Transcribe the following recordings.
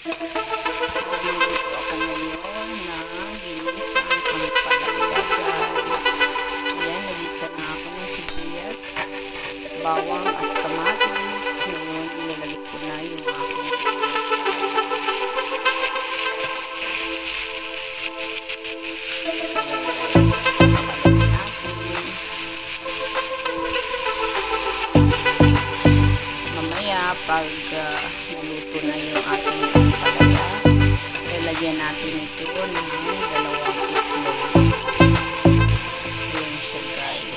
Magluluto ako ngayon ng ginisang pampalaya, guys. Ayan, nagisa na ako ng sibuyas, bawang at kamatis. Ngayon, ilalagay ko na yung aking mamaya pag naluto na yung ating pampalaya, lalagyan natin ito ng dalawang itlog. Ayan siya, guys.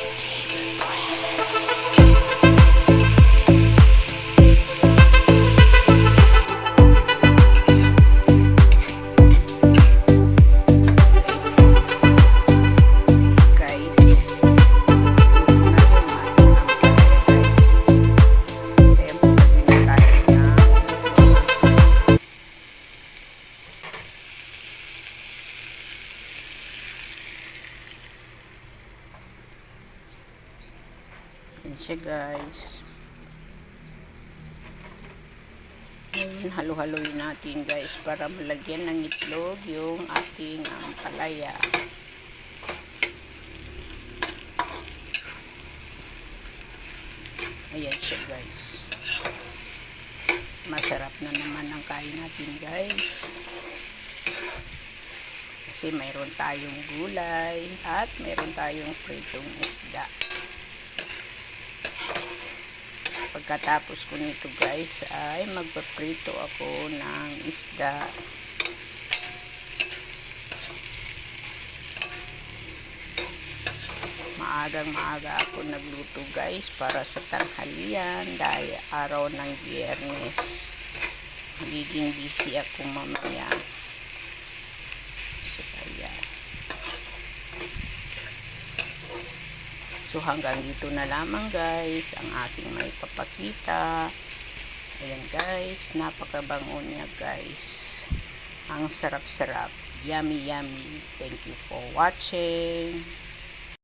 Yan siya, guys. Ngayon, halo-haloyin natin, guys, para malagyan ng itlog yung ating ampalaya. Ayan siya, guys. Masarap na naman ang kain natin, guys. Kasi mayroon tayong gulay at mayroon tayong pritong isda. Pagkatapos ko nito, guys, ay magpaprito ako ng isda. Maagang-maaga ako nagluto, guys, para sa tanghalian dahil araw ng Biyernes. Magiging busy ako mamaya. So, ayan. So, hanggang dito na lamang, guys, ang ating may papakita. Ayan, guys, napakabango niya, guys. Ang sarap-sarap. Yummy, yummy. Thank you for watching.